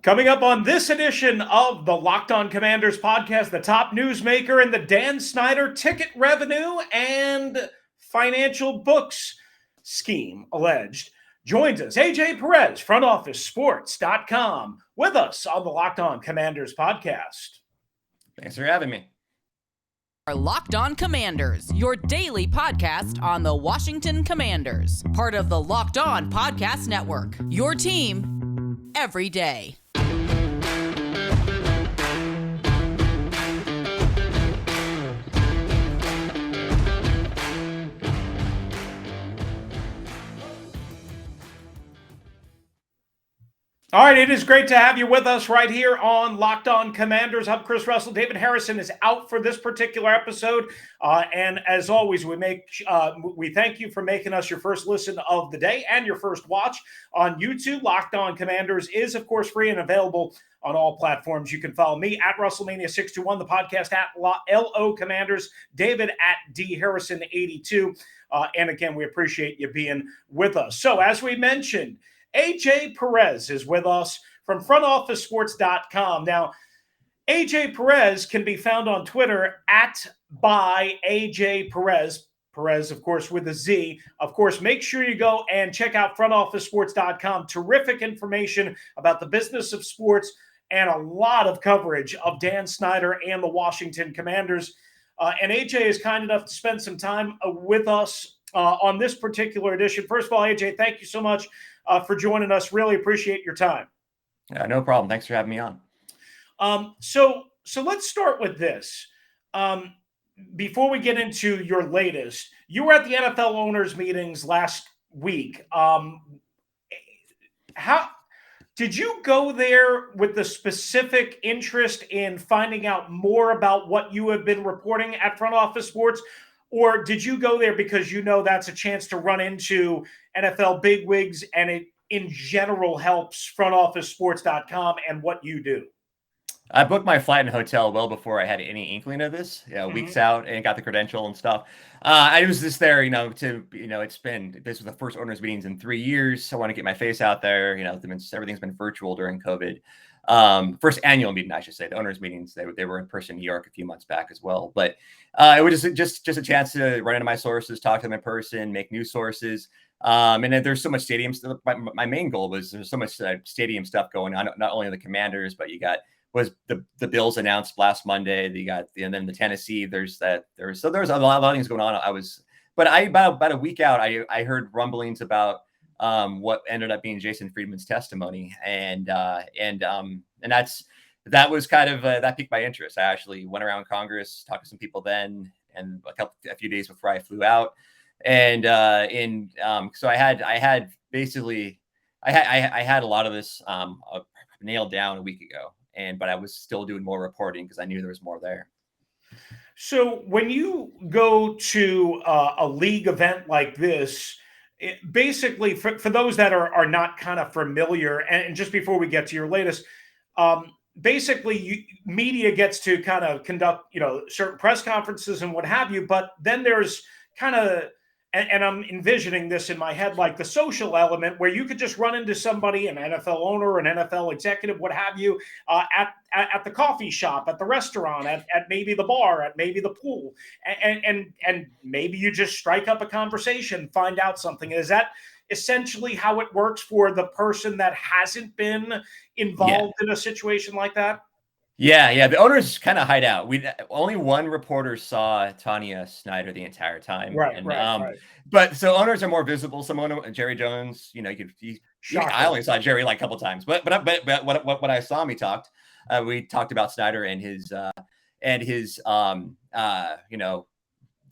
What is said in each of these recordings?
Coming up on this edition of the Locked On Commanders podcast, the top newsmaker in the Dan Snyder ticket revenue and financial books scheme alleged joins us. AJ Perez, frontofficesports.com, with us on the Locked On Commanders podcast. Thanks for having me. Our Locked On Commanders, your daily podcast on the Washington Commanders, part of the Locked On Podcast Network. Your team every day. All right, it is great to have you with us right here on Locked On Commanders. I'm Chris Russell. David Harrison is out for this particular episode. And as always, we thank you for making us your first listen of the day and your first watch on YouTube. Locked On Commanders is, of course, free and available on all platforms. You can follow me at WrestleMania621, the podcast at LO Commanders, David at DHarrison82. And again, we appreciate you being with us. So as we mentioned, AJ Perez is with us from frontofficesports.com. Now, AJ Perez can be found on Twitter at by AJ Perez. Perez, of course, with a Z. Of course, make sure you go and check out frontofficesports.com. Terrific information about the business of sports and a lot of coverage of Dan Snyder and the Washington Commanders. And AJ is kind enough to spend some time with us on this particular edition. First of all, AJ, thank you so much for joining us. Really appreciate your time. Yeah, no problem. Thanks for having me on. So let's start with this. Before we get into your latest, you were at the NFL owners meetings last week. How did you go there with the specific interest in finding out more about what you have been reporting at Front Office Sports? Or did you go there because you know that's a chance to run into NFL bigwigs and it in general helps frontofficesports.com and what you do? I booked my flight and hotel well before I had any inkling of this, weeks out, and got the credential and stuff. I was just there, this was the first owners meetings in 3 years. So I want to get my face out there. Everything's been virtual during COVID. First annual meeting, I should say. The owners meetings, they were in person in New York a few months back as well. But it was just a chance to run into my sources, talk to them in person, make new sources. And then there's so much stadium stuff. My main goal was there's so much stadium stuff going on, not only the Commanders, but was the Bills announced last Monday. And then the Tennessee. There's a lot of things going on. About a week out, I heard rumblings about what ended up being Jason Friedman's testimony, and that was kind of that piqued my interest. I actually went around Congress, talked to some people then, and a few days before I flew out, and so I had a lot of this nailed down a week ago, but I was still doing more reporting because I knew there was more there. So when you go to a league event like this, basically, for those that are not kind of familiar, and just before we get to your latest, basically media gets to kind of conduct, certain press conferences and what have you, but then there's kind of, and I'm envisioning this in my head, like the social element where you could just run into somebody, an NFL owner, an NFL executive, what have you, at the coffee shop, at the restaurant, at maybe the bar, at maybe the pool, and maybe you just strike up a conversation, find out something. Is that essentially how it works for the person that hasn't been involved in a situation like that? Yeah. The owners kind of hide out. Only one reporter saw Tanya Snyder the entire time. Right. But so owners are more visible. Jerry Jones, I only saw Jerry like a couple times. But what I saw him, we talked about Snyder and his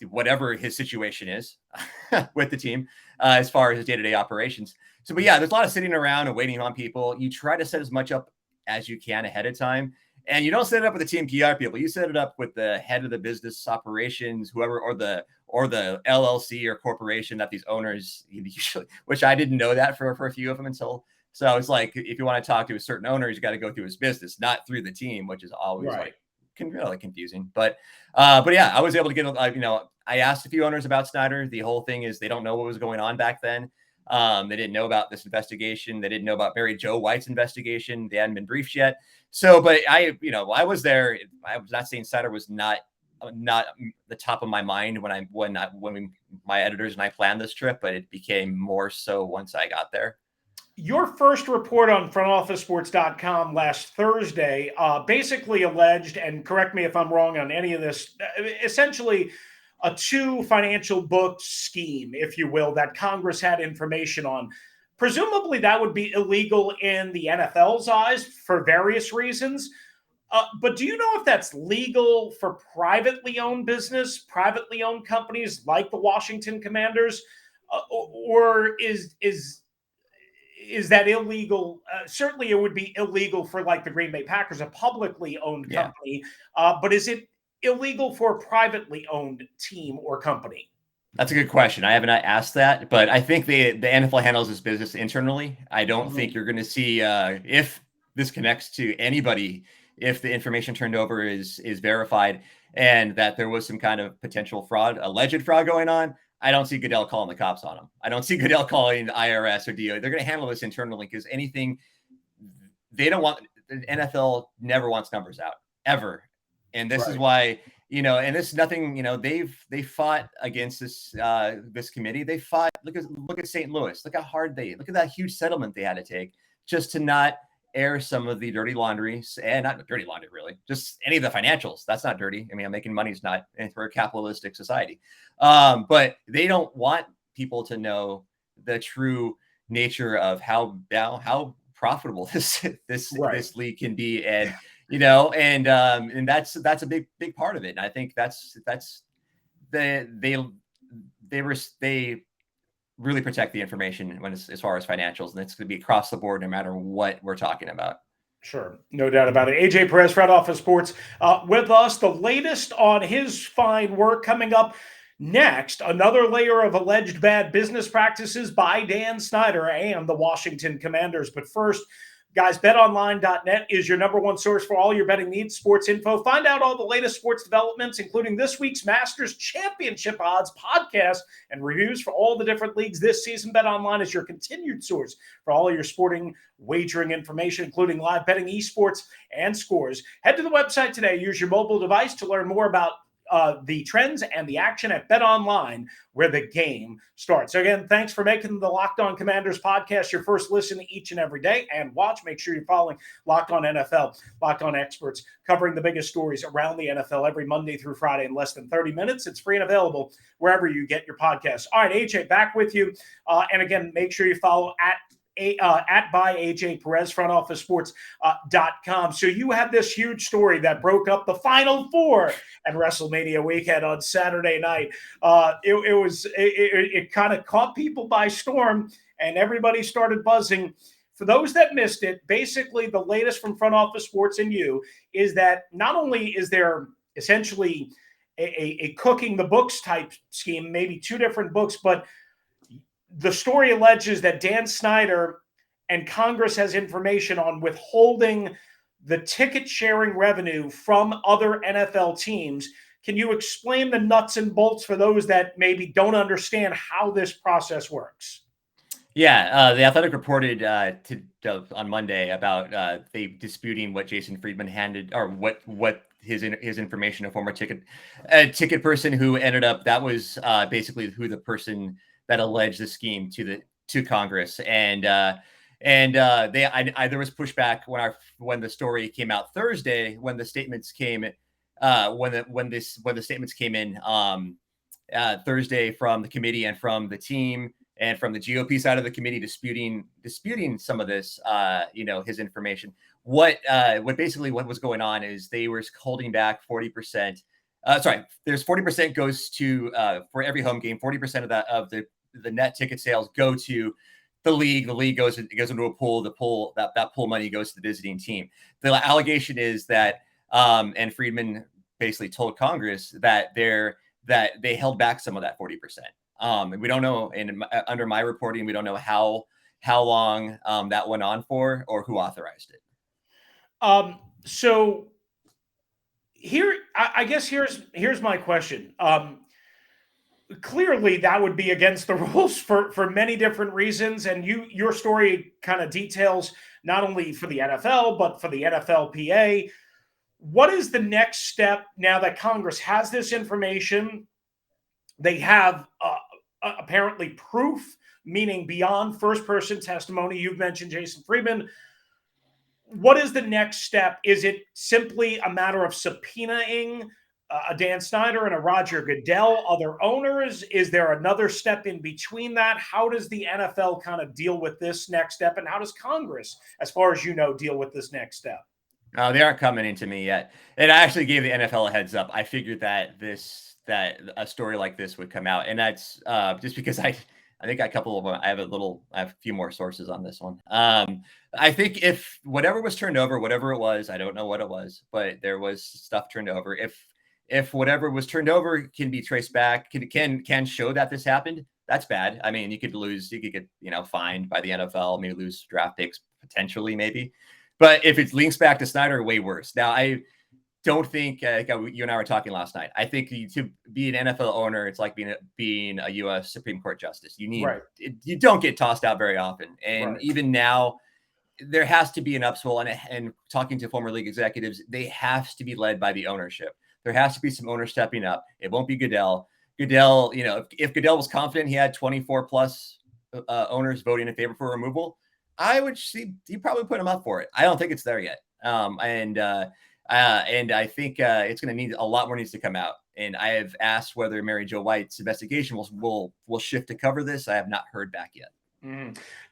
whatever his situation is with the team as far as his day-to-day operations. So, but yeah, there's a lot of sitting around and waiting on people. You try to set as much up as you can ahead of time. And you don't set it up with the team PR people. You set it up with the head of the business operations, whoever, or the LLC or corporation that these owners usually, which I didn't know that for a few of them until. So it's like, if you want to talk to a certain owner, you got to go through his business, not through the team, which is always really confusing. But yeah, I was able to get, I asked a few owners about Snyder. The whole thing is they don't know what was going on back then. They didn't know about this investigation. They didn't know about Mary Jo White's investigation. They hadn't been briefed yet. So, but I was there. I was not saying Snyder was not the top of my mind when my editors and I planned this trip, but it became more so once I got there. Your first report on frontofficesports.com last Thursday basically alleged, and correct me if I'm wrong on any of this, essentially a two financial book scheme, if you will, that Congress had information on. Presumably that would be illegal in the NFL's eyes for various reasons. But do you know if that's legal for privately owned business, privately owned companies like the Washington Commanders, or is that illegal? Certainly, it would be illegal for like the Green Bay Packers, a publicly owned company. But is it illegal for a privately owned team or company? That's a good question. I have not asked that, but I think the NFL handles this business internally. I don't think you're going to see if this connects to anybody, if the information turned over is verified and that there was some kind of potential fraud, alleged fraud going on. I don't see Goodell calling the cops on them. I don't see Goodell calling the IRS or DO. They're going to handle this internally because anything they don't want. The NFL never wants numbers out ever. And this is why, and this is nothing, they fought against this, this committee. They fought, look at St. Louis, look at that huge settlement they had to take just to not air some of the dirty laundry, and not dirty laundry, really, just any of the financials. That's not dirty. I mean, making money is not, and for a capitalistic society. But they don't want people to know the true nature of how profitable this league can be. And, and that's a big part of it. And I think they really protect the information as far as financials, and it's going to be across the board no matter what we're talking about. Sure, no doubt about it. AJ Perez, Front Office Sports, with us. The latest on his fine work coming up next. Another layer of alleged bad business practices by Dan Snyder and the Washington Commanders. But first, guys, betonline.net is your number one source for all your betting needs, sports info. Find out all the latest sports developments, including this week's Masters Championship odds, podcast, and reviews for all the different leagues this season. BetOnline is your continued source for all your sporting wagering information, including live betting, esports, and scores. Head to the website today. Use your mobile device to learn more about the trends and the action at BetOnline, where the game starts. So again, thanks for making the Locked On Commanders podcast your first listen each and every day. And watch, make sure you're following Locked On NFL, Locked On Experts, covering the biggest stories around the NFL every Monday through Friday in less than 30 minutes. It's free and available wherever you get your podcasts. All right, AJ, back with you. And again, make sure you follow at by AJ Perez, frontofficesports.com. So you had this huge story that broke up the Final Four at WrestleMania weekend on Saturday night. It kind of caught people by storm, and everybody started buzzing. For those that missed it, basically the latest from Front Office Sports and you is that not only is there essentially a cooking the books type scheme, maybe two different books, but the story alleges that Dan Snyder and Congress has information on withholding the ticket sharing revenue from other NFL teams. Can you explain the nuts and bolts for those that maybe don't understand how this process works? Yeah, the Athletic reported on Monday about they disputing what Jason Friedman handed, or what his information, a former ticket person who ended up, that was basically who the person that alleged the scheme to Congress, and there was pushback when the story came out Thursday, when the statements came when the statements came in Thursday from the committee and from the team and from the GOP side of the committee disputing some of this, his information. What was going on is they were holding back 40%. There's 40% goes to for every home game. 40% of the net ticket sales go to the league. The league goes into a pool. That pool money goes to the visiting team. The allegation is that and Friedman basically told Congress that they held back some of that 40%. We don't know, and under my reporting, we don't know how long that went on for or who authorized it. So here, I guess here's my question. clearly that would be against the rules for many different reasons. And your story kind of details not only for the NFL, but for the NFLPA. What is the next step now that Congress has this information? They have apparently proof, meaning beyond first-person testimony. You've mentioned Jason Friedman. What is the next step? Is it simply a matter of subpoenaing a Dan Snyder and a Roger Goodell, other owners? Is there another step in between that? How does the NFL kind of deal with this next step? And how does Congress, as far as you know, deal with this next step? They aren't coming into me yet. And I actually gave the NFL a heads up. I figured that a story like this would come out. And that's just because I think I have a few more sources on this one. I think if whatever was turned over, whatever it was, I don't know what it was, but there was stuff turned over. If whatever was turned over can be traced back, can show that this happened, that's bad. I mean, you could get, fined by the NFL, maybe lose draft picks potentially, maybe. But if it links back to Snyder, way worse. Now, I don't think you and I were talking last night. I think to be an NFL owner, it's like being a U.S. Supreme Court justice. You don't get tossed out very often, and even now, there has to be an upswell. And talking to former league executives, they have to be led by the ownership. There has to be some owners stepping up. It won't be Goodell. Goodell, if Goodell was confident he had 24 plus owners voting in favor for removal, I would see you probably put him up for it. I don't think it's there yet. And I think it's going to need a lot more needs to come out. And I have asked whether Mary Jo White's investigation will shift to cover this. I have not heard back yet.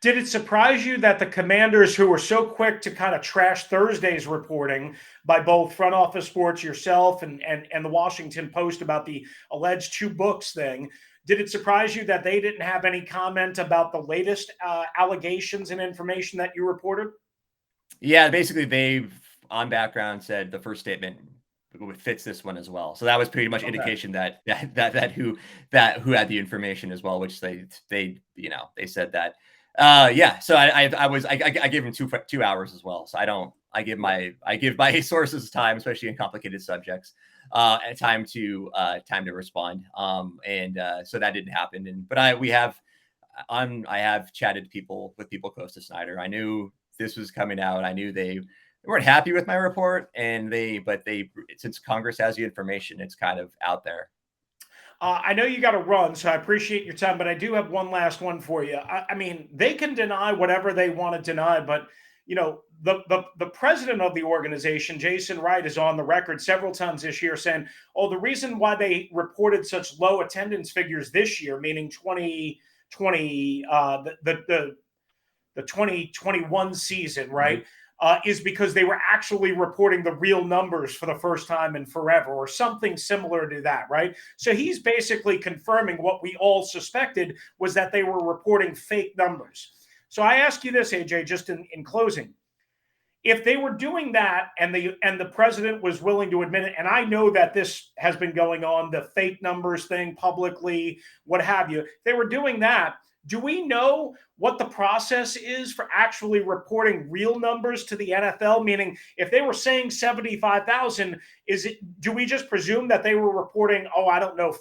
Did it surprise you that the Commanders, who were so quick to kind of trash Thursday's reporting by both Front Office Sports, yourself, and the Washington Post about the alleged 2 books thing, did it surprise you that they didn't have any comment about the latest allegations and information that you reported? Yeah, basically they've on background said the first statement fits this one as well. So that was pretty much indication that who had the information as well, which they said that. Yeah. So I gave him 2 hours as well. So I give my sources time, especially in complicated subjects, and time to respond. So that didn't happen. But I have chatted with people close to Snyder. I knew this was coming out. I knew they weren't happy with my report, but since Congress has the information, it's kind of out there. I know you got to run, so I appreciate your time, but I do have one last one for you. I mean, they can deny whatever they want to deny, but the president of the organization, Jason Wright, is on the record several times this year saying, "Oh, the reason why they reported such low attendance figures this year, meaning 2020, the 2021 season, right?" Is because they were actually reporting the real numbers for the first time in forever, or something similar to that, right? So he's basically confirming what we all suspected, was that they were reporting fake numbers. So I ask you this, AJ, just in closing. If they were doing that and the president was willing to admit it, and I know that this has been going on, the fake numbers thing publicly, what have you, if they were doing that, do we know what the process is for actually reporting real numbers to the NFL? Meaning, if they were saying 75,000, do we just presume that they were reporting,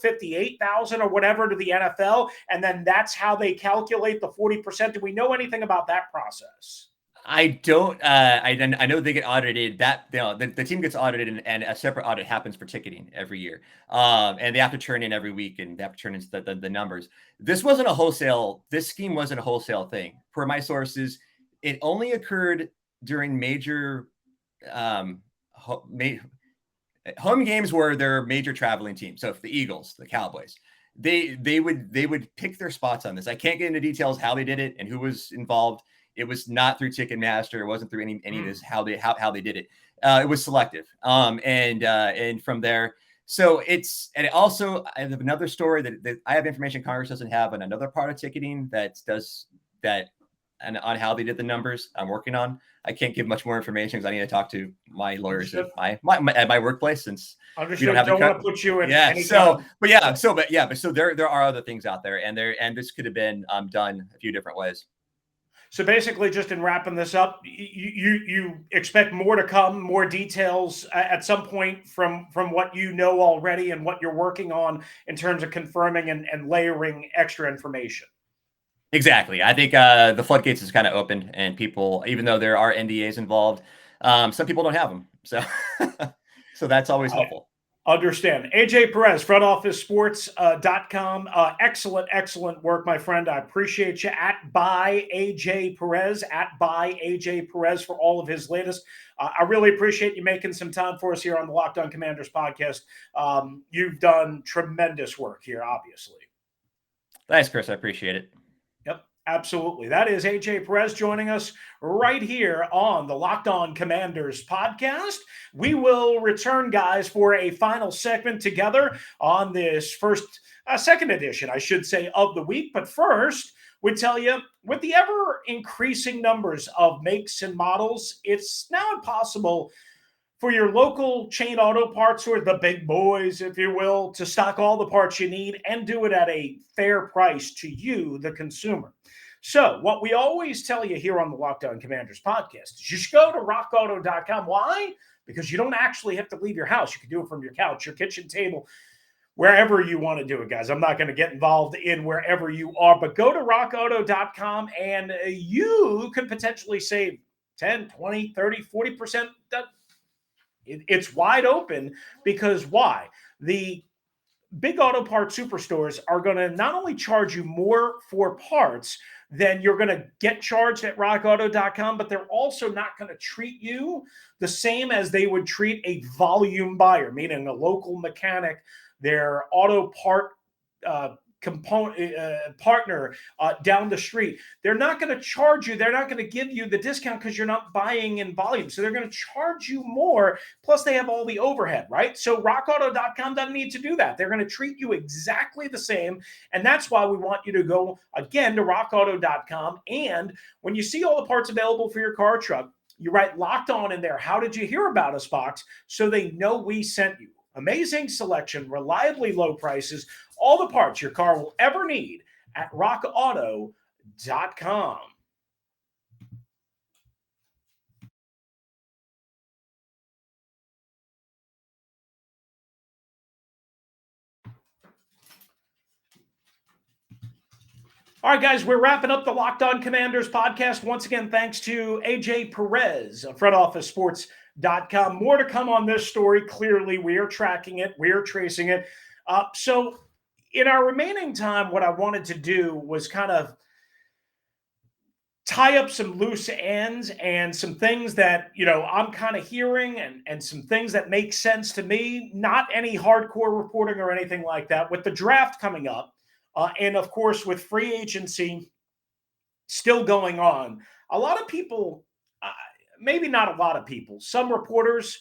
58,000 or whatever to the NFL, and then that's how they calculate the 40%? Do we know anything about that process? I don't. I know they get audited. The team gets audited, and a separate audit happens for ticketing every year. And they have to turn in every week, and they have to turn in the numbers. This scheme wasn't a wholesale thing. Per my sources, it only occurred during major home games where there are major traveling teams. So if the Eagles, the Cowboys, they would pick their spots on this. I can't get into details how they did it and who was involved. It was not through Ticketmaster. It wasn't through any of this, how they did it. It was selective. And from there, I have another story that I have information Congress doesn't have on another part of ticketing and on how they did the numbers I'm working on. I can't give much more information because I need to talk to my lawyers at my workplace, since we don't have want to put you in. So there are other things out there, and this could have been done a few different ways. So basically, just in wrapping this up, you expect more to come, more details at some point from what you know already and what you're working on in terms of confirming and layering extra information. Exactly. I think the floodgates is kind of open, and people, even though there are NDAs involved, some people don't have them. So, so that's always helpful. Understand. AJ Perez, frontofficesports.com. Excellent work, my friend. I appreciate you at by AJ Perez, for all of his latest. I really appreciate you making some time for us here on the Locked On Commanders podcast. You've done tremendous work here, obviously. Thanks, Chris. I appreciate it. Yep, absolutely. That is AJ Perez joining us right here on the Locked On Commanders podcast. We will return, guys, for a final segment together on this second edition, I should say, of the week. But first, we tell you, with the ever-increasing numbers of makes and models, it's now impossible for your local chain auto parts, or the big boys, if you will, to stock all the parts you need and do it at a fair price to you, the consumer. So what we always tell you here on the Locked On Commanders podcast is you should go to rockauto.com. Why? Because you don't actually have to leave your house. You can do it from your couch, your kitchen table, wherever you want to do it, guys. I'm not going to get involved in wherever you are, but go to rockauto.com and you could potentially save 10, 20, 30, 40%. It's wide open because why? The big auto parts superstores are going to not only charge you more for parts than you're going to get charged at rockauto.com, but they're also not going to treat you the same as they would treat a volume buyer, meaning a local mechanic, their auto part partner down the street. They're not going to charge you. They're not going to give you the discount because you're not buying in volume. So they're going to charge you more. Plus they have all the overhead, right? So rockauto.com doesn't need to do that. They're going to treat you exactly the same. And that's why we want you to go again to rockauto.com. And when you see all the parts available for your car or truck, you write Locked On in there. How did you hear about us box? So they know we sent you. Amazing selection, reliably low prices, all the parts your car will ever need at rockauto.com. All right, guys, we're wrapping up the Locked On Commanders podcast. Once again, thanks to AJ Perez of frontofficesports.com. More to come on this story. Clearly, we are tracking it. We are tracing it. So in our remaining time, what I wanted to do was kind of tie up some loose ends and some things that, I'm kind of hearing and some things that make sense to me. Not any hardcore reporting or anything like that. With the draft coming up, and of course, with free agency still going on, a lot of people, maybe not a lot of people, some reporters,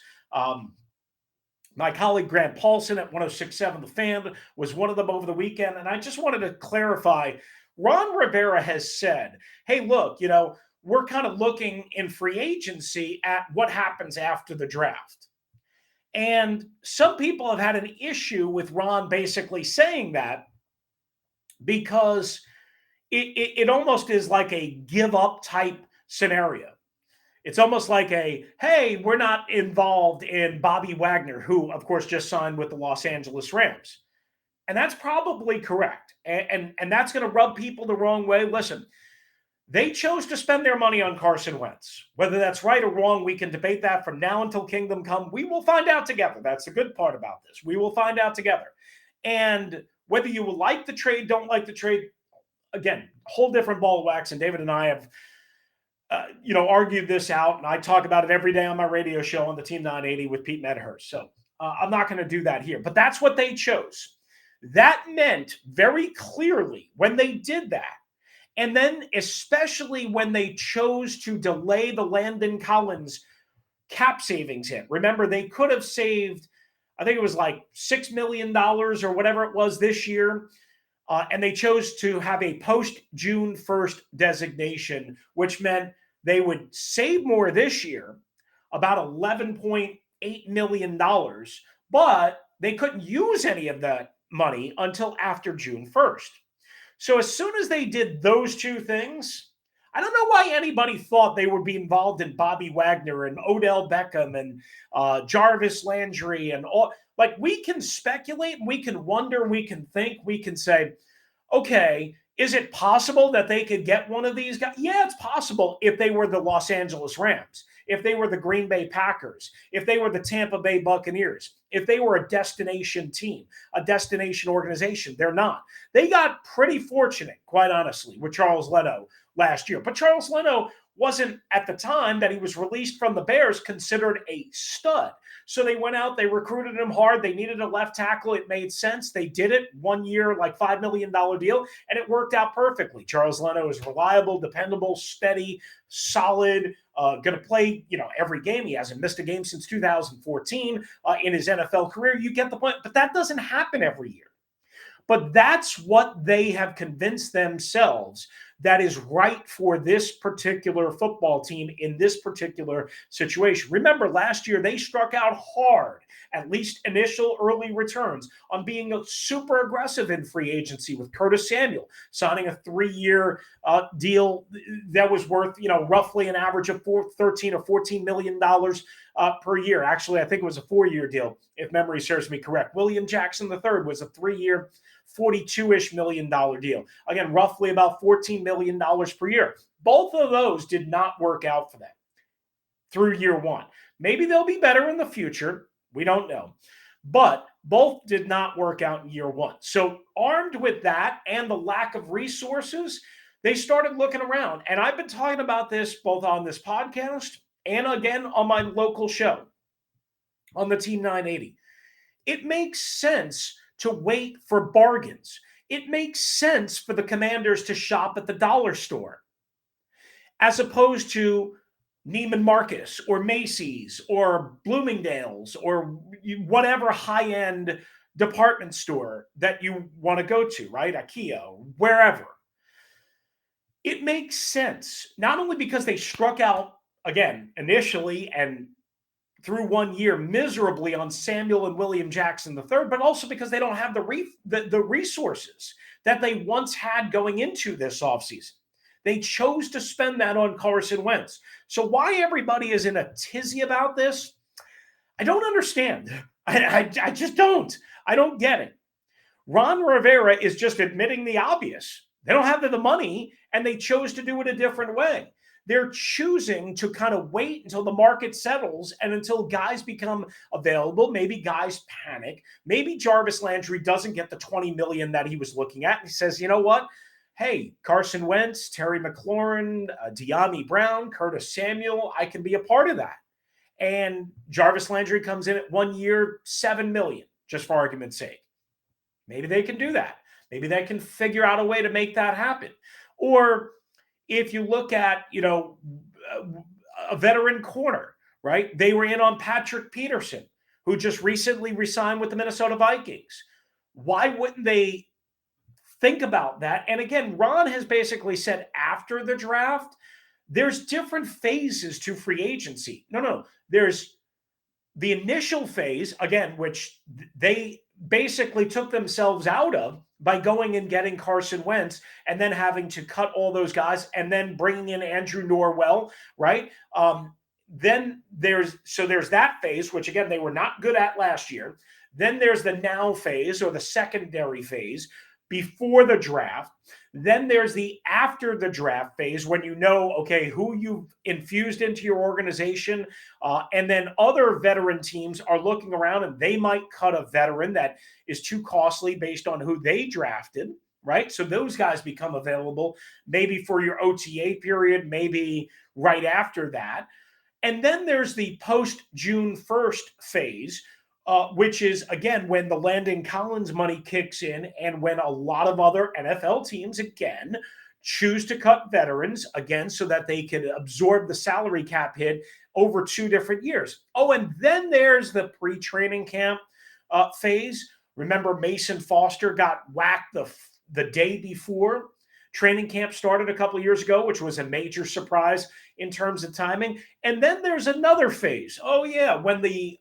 my colleague Grant Paulson at 106.7 The Fan was one of them over the weekend. And I just wanted to clarify, Ron Rivera has said, hey, look, we're kind of looking in free agency at what happens after the draft. And some people have had an issue with Ron basically saying that because it almost is like a give up type scenario. It's almost like hey, we're not involved in Bobby Wagner, who, of course, just signed with the Los Angeles Rams. And that's probably correct. And that's going to rub people the wrong way. Listen, they chose to spend their money on Carson Wentz. Whether that's right or wrong, we can debate that from now until Kingdom Come. We will find out together. That's the good part about this. We will find out together. And whether you will like the trade, don't like the trade, again, whole different ball of wax. And David and I have argued this out, and I talk about it every day on my radio show on the Team 980 with Pete Medhurst. So I'm not going to do that here, but that's what they chose. That meant very clearly when they did that, and then especially when they chose to delay the Landon Collins cap savings hit. Remember, they could have saved, I think it was like $6 million or whatever it was this year. And they chose to have a post-June 1st designation, which meant they would save more this year, about $11.8 million, but they couldn't use any of that money until after June 1st. So as soon as they did those two things, I don't know why anybody thought they would be involved in Bobby Wagner and Odell Beckham and Jarvis Landry and all. Like, we can speculate, we can wonder, we can think, we can say, okay, is it possible that they could get one of these guys? Yeah, it's possible if they were the Los Angeles Rams, if they were the Green Bay Packers, if they were the Tampa Bay Buccaneers, if they were a destination team, a destination organization. They're not. They got pretty fortunate, quite honestly, with Charles Leno last year. But Charles Leno wasn't, at the time that he was released from the Bears, considered a stud. So they went out, they recruited him hard. They needed a left tackle. It made sense. They did it 1 year, like $5 million deal, and it worked out perfectly. Charles Leno is reliable, dependable, steady, solid, going to play, every game. He hasn't missed a game since 2014 in his NFL career. You get the point. But that doesn't happen every year. But that's what they have convinced themselves that is right for this particular football team in this particular situation. Remember, last year they struck out hard, at least initial early returns, on being super aggressive in free agency with Curtis Samuel, signing a 3-year deal that was worth, roughly an average of $13 or $14 million per year. Actually, I think it was a 4-year deal, if memory serves me correct. William Jackson III was a 3-year, $42-ish million deal. Again, roughly about $14 million per year. Both of those did not work out for them through year one. Maybe they'll be better in the future. We don't know. But both did not work out in year one. So armed with that and the lack of resources, they started looking around. And I've been talking about this both on this podcast and again on my local show on the Team 980. It makes sense to wait for bargains. It makes sense for the Commanders to shop at the dollar store as opposed to Neiman Marcus or Macy's or Bloomingdale's or whatever high-end department store that you want to go to, right? IKEA, wherever. It makes sense, not only because they struck out, again, initially and through 1 year miserably on Samuel and William Jackson III, but also because they don't have the resources that they once had going into this offseason. They chose to spend that on Carson Wentz. So why everybody is in a tizzy about this, I don't understand. I just don't. I don't get it. Ron Rivera is just admitting the obvious. They don't have the money, and they chose to do it a different way. They're choosing to kind of wait until the market settles and until guys become available. Maybe guys panic. Maybe Jarvis Landry doesn't get the $20 million that he was looking at. And he says, you know what? Hey, Carson Wentz, Terry McLaurin, De'Ami Brown, Curtis Samuel, I can be a part of that. And Jarvis Landry comes in at 1 year, $7 million, just for argument's sake. Maybe they can do that. Maybe they can figure out a way to make that happen. Or if you look at, a veteran corner, right? They were in on Patrick Peterson, who just recently re-signed with the Minnesota Vikings. Why wouldn't they think about that? And again, Ron has basically said after the draft, there's different phases to free agency. No. There's the initial phase, again, which they basically took themselves out of by going and getting Carson Wentz and then having to cut all those guys and then bringing in Andrew Norwell, right? Then there's that phase, which again, they were not good at last year. Then there's the now phase or the secondary phase before the draft. Then there's the after the draft phase when okay, who you've infused into your organization. And then other veteran teams are looking around and they might cut a veteran that is too costly based on who they drafted, right? So those guys become available maybe for your OTA period, maybe right after that. And then there's the post-June 1st phase, which is, again, when the Landon Collins money kicks in and when a lot of other NFL teams, again, choose to cut veterans, again, so that they can absorb the salary cap hit over 2 different years. Oh, and then there's the pre-training camp phase. Remember, Mason Foster got whacked the day before Training camp started a couple of years ago, which was a major surprise in terms of timing. And then there's another phase. Oh, yeah, when the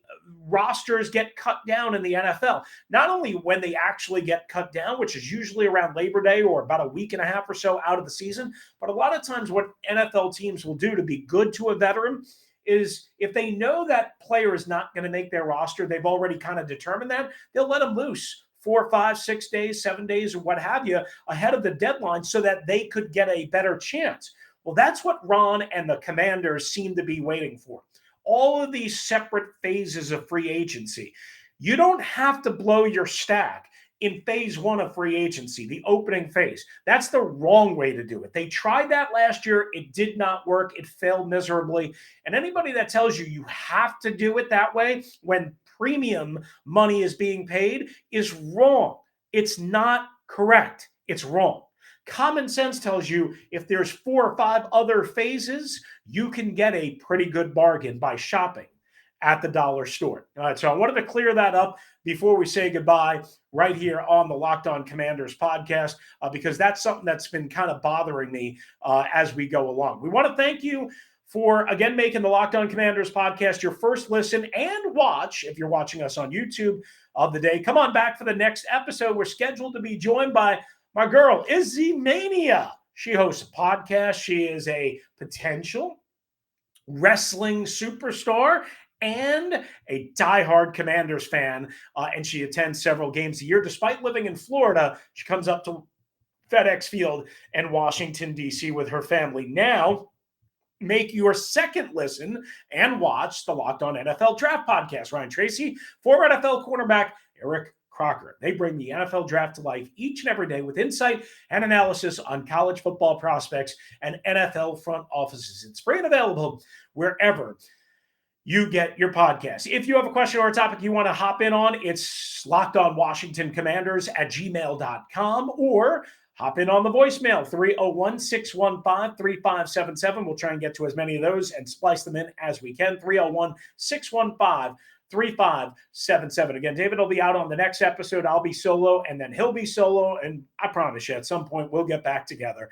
rosters get cut down in the NFL. Not only when they actually get cut down, which is usually around Labor Day or about a week and a half or so out of the season, but a lot of times what NFL teams will do to be good to a veteran is if they know that player is not going to make their roster, they've already kind of determined that, they'll let them loose 4, 5, 6 days, 7 days, or what have you, ahead of the deadline so that they could get a better chance. Well, that's what Ron and the Commanders seem to be waiting for. All of these separate phases of free agency. You don't have to blow your stack in phase one of free agency, the opening phase. That's the wrong way to do it. They tried that last year. It did not work. It failed miserably. And anybody that tells you have to do it that way when premium money is being paid is wrong. It's not correct. It's wrong. Common sense tells you if there's 4 or 5 other phases, you can get a pretty good bargain by shopping at the dollar store. All right, so I wanted to clear that up before we say goodbye right here on the Locked On Commanders podcast, because that's something that's been kind of bothering me as we go along. We want to thank you for, again, making the Locked On Commanders podcast your first listen and watch, if you're watching us on YouTube, of the day. Come on back for the next episode. We're scheduled to be joined by my girl, Izzy Mania. She hosts a podcast. She is a potential wrestling superstar and a diehard Commanders fan, and she attends several games a year. Despite living in Florida, she comes up to FedEx Field in Washington, D.C. with her family. Now, make your second listen and watch the Locked On NFL Draft podcast. Ryan Tracy, former NFL cornerback Eric Crocker. They bring the NFL draft to life each and every day with insight and analysis on college football prospects and NFL front offices. It's free and available wherever you get your podcast. If you have a question or a topic you want to hop in on, it's lockedonwashingtoncommanders@gmail.com or hop in on the voicemail, 301-615-3577. We'll try and get to as many of those and splice them in as we can, 301-615-3577. Again, David will be out on the next episode. I'll be solo, and then he'll be solo. And I promise you, at some point, we'll get back together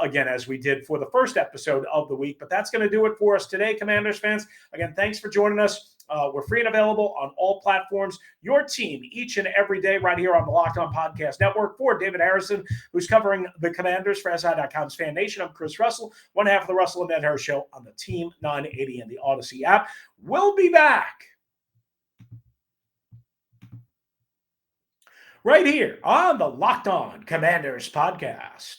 again, as we did for the first episode of the week. But that's going to do it for us today, Commanders fans. Again, thanks for joining us. We're free and available on all platforms. Your team each and every day right here on the Locked On Podcast Network. For David Harrison, who's covering the Commanders for SI.com's Fan Nation, I'm Chris Russell, one half of the Russell and Medhurst Show on the Team 980 and the Audacy app. We'll be back right here on the Locked On Commanders podcast.